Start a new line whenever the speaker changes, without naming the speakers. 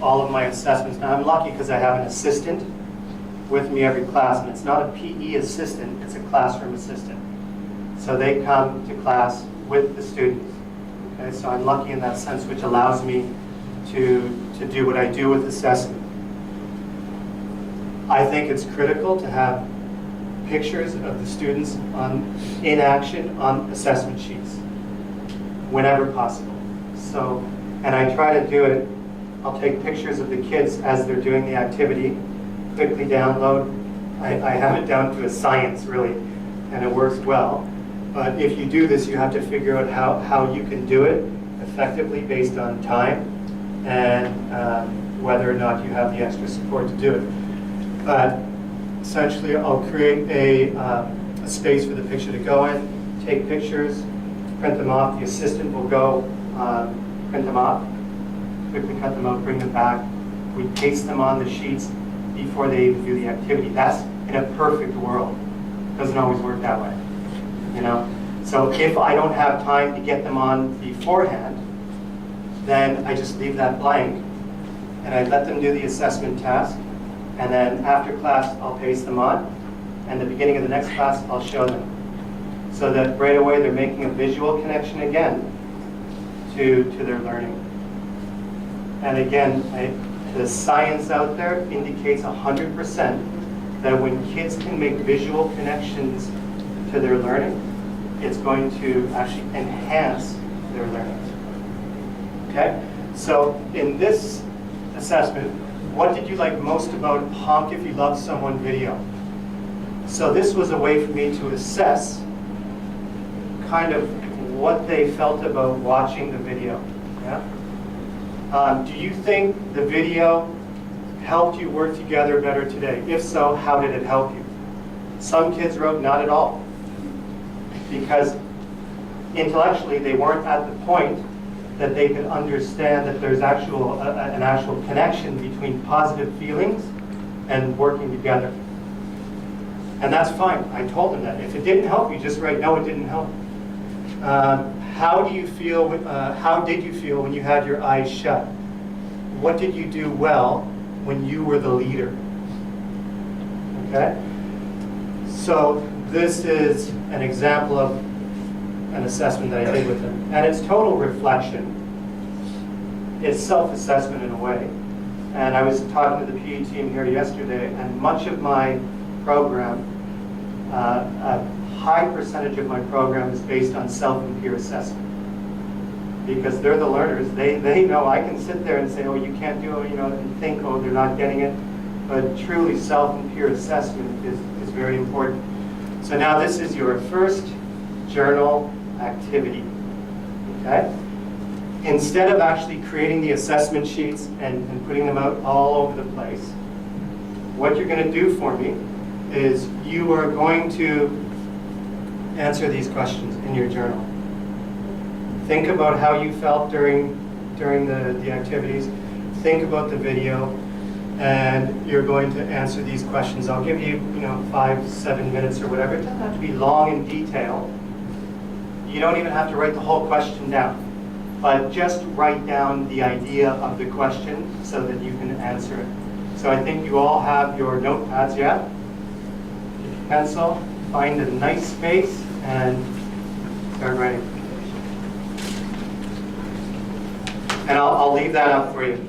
all of my assessments. Now I'm lucky because I have an assistant with me every class, and it's not a PE assistant, it's a classroom assistant. So they come to class with the students. Okay, so I'm lucky in that sense, which allows me to do what I do with assessment. I think it's critical to have pictures of the students in action on assessment sheets, whenever possible. So, and I try to do it, I'll take pictures of the kids as they're doing the activity, quickly download. I have it down to a science, really, and it works well. But if you do this, you have to figure out how you can do it effectively based on time and whether or not you have the extra support to do it. But essentially, I'll create a space for the picture to go in, take pictures, print them off. The assistant will go print them off, quickly cut them out, bring them back. We paste them on the sheets before they even do the activity. That's in a perfect world. It doesn't always work that way, you know? So if I don't have time to get them on beforehand, then I just leave that blank and I let them do the assessment task. And then after class, I'll paste them on. And the beginning of the next class, I'll show them. So that right away, they're making a visual connection again to their learning. And again, the science out there indicates 100% that when kids can make visual connections to their learning, it's going to actually enhance their learning. Okay? So in this assessment, what did you like most about Honk If You Love Someone video? So this was a way for me to assess kind of what they felt about watching the video. Yeah? Do you think the video helped you work together better today? If so, how did it help you? Some kids wrote not at all, because intellectually they weren't at the point that they could understand that there's an actual connection between positive feelings and working together. And that's fine. I told them that. If it didn't help you, just write, no, it didn't help. How did you feel when you had your eyes shut? What did you do well when you were the leader? Okay? So this is an example of an assessment that I did with them. And it's total reflection. It's self-assessment in a way. And I was talking to the PE team here yesterday, and much of my program, a high percentage of my program is based on self and peer assessment. Because they're the learners. They know I can sit there and say, oh, you can't do it, you know, and think, oh, they're not getting it. But truly, self and peer assessment is very important. So now this is your first journal activity, okay? Instead of actually creating the assessment sheets and putting them out all over the place, what you're going to do for me is you are going to answer these questions in your journal. Think about how you felt during the activities. Think about the video, and you're going to answer these questions. I'll give you, 5-7 minutes or whatever. It doesn't have to be long in detail. You don't even have to write the whole question down, but just write down the idea of the question so that you can answer it. So I think you all have your notepads, yeah? Get your pencil, find a nice space, and start writing. And I'll leave that up for you.